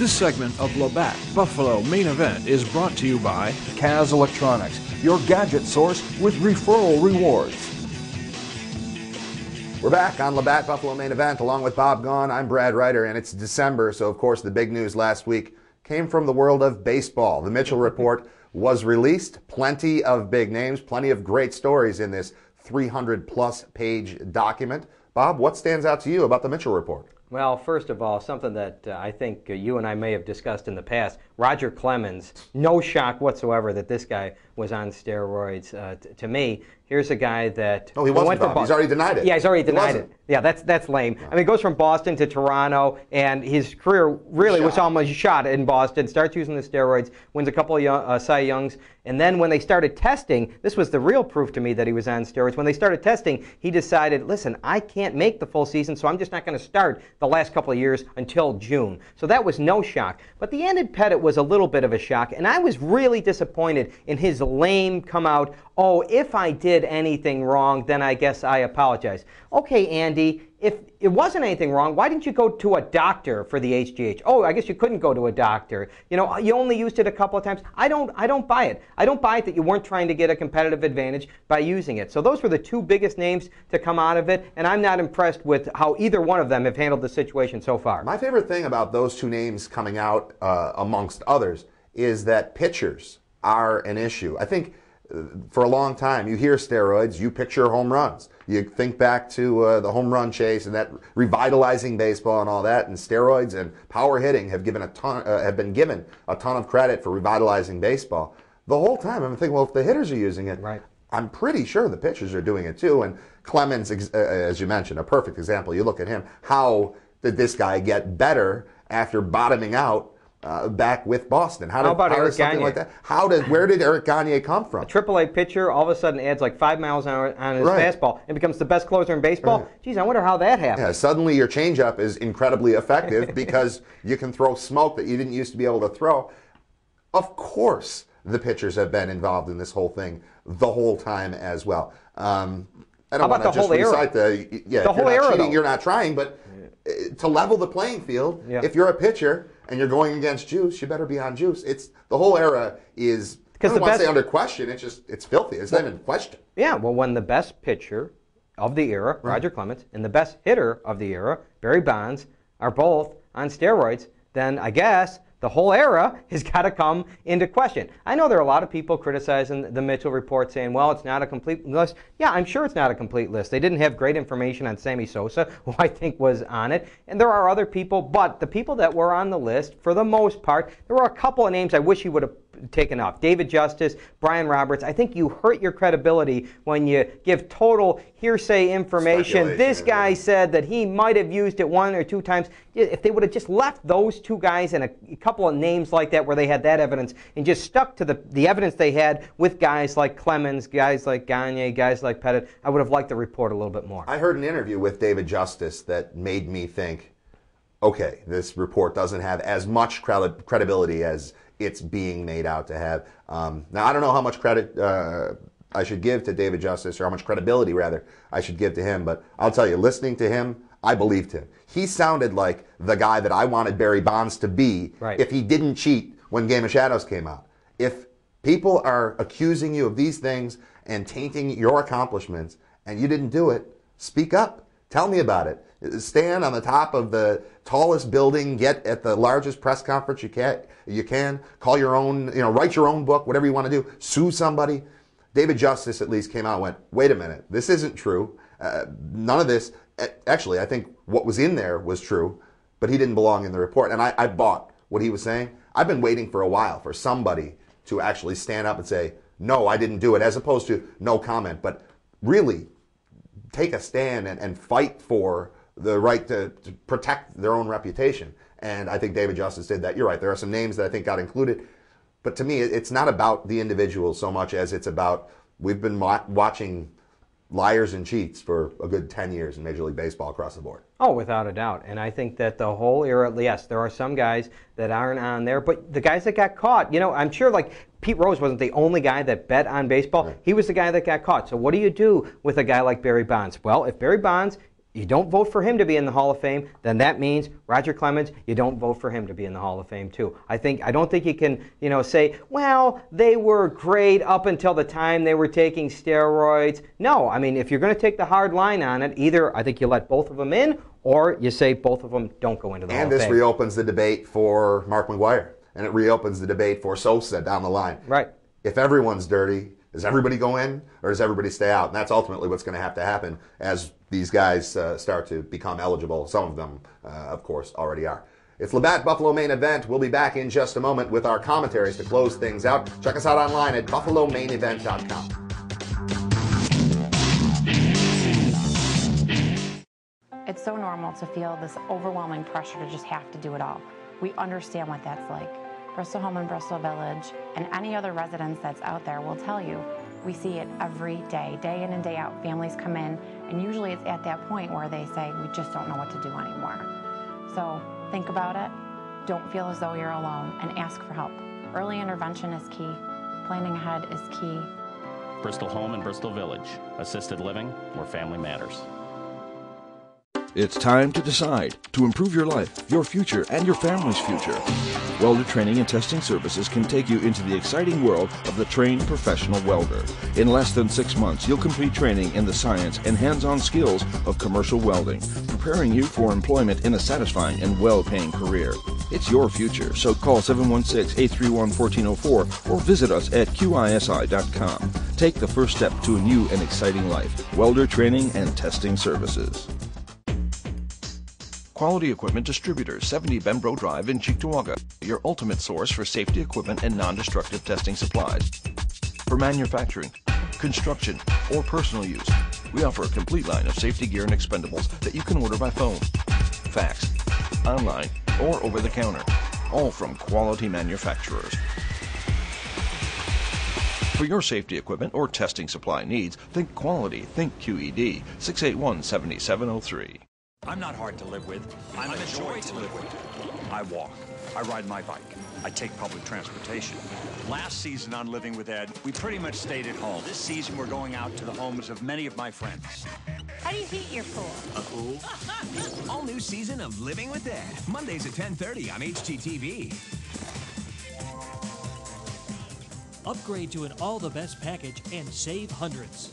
This segment of Labatt Buffalo Main Event is brought to you by Kaz Electronics, your gadget source with referral rewards. We're back on Labatt Buffalo Main Event along with Bob Gaughan. I'm Brad Ryder, and it's December, so of course the big news last week came from the world of baseball. The Mitchell Report was released. Plenty of big names, plenty of great stories in this 300-plus page document. Bob, what stands out to you about the Mitchell Report? Well, first of all, something that I think you and I may have discussed in the past, Roger Clemens, no shock whatsoever that this guy was on steroids. To me, here's a guy that... Oh, he wasn't, Bob. He's already denied it. Yeah, he's already denied it. Yeah, that's lame. I mean, he goes from Boston to Toronto, and his career really was almost shot in Boston, starts using the steroids, wins a couple of Cy Youngs, and then when they started testing, this was the real proof to me that he was on steroids. When they started testing, he decided, listen, I can't make the full season, so I'm just not going to start the last couple of years until June. So that was no shock. But the Andy Pettitte was a little bit of a shock, and I was really disappointed in his lame come out, oh, if I did anything wrong, then I guess I apologize. Okay, Andy, if it wasn't anything wrong, why didn't you go to a doctor for the HGH? Oh, I guess you couldn't go to a doctor. You know, you only used it a couple of times. I don't buy it. I don't buy it that you weren't trying to get a competitive advantage by using it. So those were the two biggest names to come out of it, and I'm not impressed with how either one of them have handled the situation so far. My favorite thing about those two names coming out, amongst others, is that pitchers are an issue. I think for a long time, you hear steroids, you picture home runs. You think back to the home run chase and that revitalizing baseball and all that, and steroids and power hitting have been given a ton of credit for revitalizing baseball. The whole time, I'm thinking, well, if the hitters are using it, right, I'm pretty sure the pitchers are doing it too. And Clemens, as you mentioned, a perfect example. You look at him. How did this guy get better after bottoming out back with Boston? How about Eric something Gagne? Like that? Where did Eric Gagne come from? A AAA pitcher all of a sudden adds like 5 miles an hour on his fastball and becomes the best closer in baseball. Right. Geez, I wonder how that happened. Yeah, suddenly your changeup is incredibly effective because you can throw smoke that you didn't used to be able to throw. Of course, the pitchers have been involved in this whole thing the whole time as well. I don't want to just recite the whole era. Cheating, you're not trying, but to level the playing field, if you're a pitcher and you're going against juice, you better be on juice. It's the whole era is, I don't want to say under question, it's filthy. It's not even question. Yeah, well, when the best pitcher of the era, Roger Clemens, and the best hitter of the era, Barry Bonds, are both on steroids, then I guess the whole era has got to come into question. I know there are a lot of people criticizing the Mitchell Report saying, well, it's not a complete list. Yeah, I'm sure it's not a complete list. They didn't have great information on Sammy Sosa, who I think was on it. And there are other people, but the people that were on the list, for the most part, there were a couple of names I wish he would have taken off. David Justice, Brian Roberts. I think you hurt your credibility when you give total hearsay information. This guy said that he might have used it 1 or 2 times. If they would have just left those two guys and a couple of names like that where they had that evidence and just stuck to the evidence they had with guys like Clemens, guys like Gagne, guys like Pettitte, I would have liked the report a little bit more. I heard an interview with David Justice that made me think, okay, this report doesn't have as much credibility as it's being made out to have. Now, I don't know how much credit I should give to David Justice, or how much credibility, rather, I should give to him, but I'll tell you, listening to him, I believed him. He sounded like the guy that I wanted Barry Bonds to be if he didn't cheat when Game of Shadows came out. If people are accusing you of these things and tainting your accomplishments and you didn't do it, speak up. Tell me about it. Stand on the top of the tallest building, get at the largest press conference you can, call your own, write your own book, whatever you want to do, sue somebody. David Justice at least came out and went, wait a minute, this isn't true. None of this, actually, I think what was in there was true, but he didn't belong in the report. And I bought what he was saying. I've been waiting for a while for somebody to actually stand up and say, no, I didn't do it, as opposed to no comment, but really take a stand and fight for the right to protect their own reputation. And I think David Justice did that. You're right, there are some names that I think got included. But to me, it's not about the individual so much as it's about, we've been watching liars and cheats for a good 10 years in Major League Baseball across the board. Oh, without a doubt. And I think that the whole era, yes, there are some guys that aren't on there, but the guys that got caught, I'm sure like Pete Rose wasn't the only guy that bet on baseball. Right. He was the guy that got caught. So what do you do with a guy like Barry Bonds? Well, if Barry Bonds you don't vote for him to be in the Hall of Fame, then that means Roger Clemens, you don't vote for him to be in the Hall of Fame too. I don't think you can, say, well, they were great up until the time they were taking steroids. No, I mean, if you're going to take the hard line on it, either I think you let both of them in, or you say both of them don't go into the Hall of Fame. And this reopens the debate for Mark McGwire, and it reopens the debate for Sosa down the line. Right. If everyone's dirty, does everybody go in, or does everybody stay out? And that's ultimately what's going to happen as these guys start to become eligible. Some of them, of course, already are. It's Labatt Buffalo Main Event. We'll be back in just a moment with our commentaries to close things out. Check us out online at buffalomainevent.com. It's so normal to feel this overwhelming pressure to just have to do it all. We understand what that's like. Bristol Home and Bristol Village and any other residence that's out there will tell you we see it every day, day in and day out. Families come in, and usually it's at that point where they say, we just don't know what to do anymore. So think about it, don't feel as though you're alone, and ask for help. Early intervention is key. Planning ahead is key. Bristol Home and Bristol Village, assisted living where family matters. It's time to decide to improve your life, your future, and your family's future. Welder Training and Testing Services can take you into the exciting world of the trained professional welder. In less than 6 months, you'll complete training in the science and hands-on skills of commercial welding, preparing you for employment in a satisfying and well-paying career. It's your future, so call 716-831-1404 or visit us at QISI.com. Take the first step to a new and exciting life. Welder Training and Testing Services. Quality Equipment Distributors, 70 Bembro Drive in Cheektowaga, your ultimate source for safety equipment and non-destructive testing supplies. For manufacturing, construction, or personal use, we offer a complete line of safety gear and expendables that you can order by phone, fax, online, or over the counter, all from quality manufacturers. For your safety equipment or testing supply needs, think quality, think QED, 681-7703. I'm not hard to live with. I'm a joy to live with. I walk. I ride my bike. I take public transportation. Last season on Living with Ed, we pretty much stayed at home. This season, we're going out to the homes of many of my friends. How do you heat your pool? A pool? All new season of Living with Ed. Mondays at 10:30 on HGTV. Upgrade to an all the best package and save hundreds.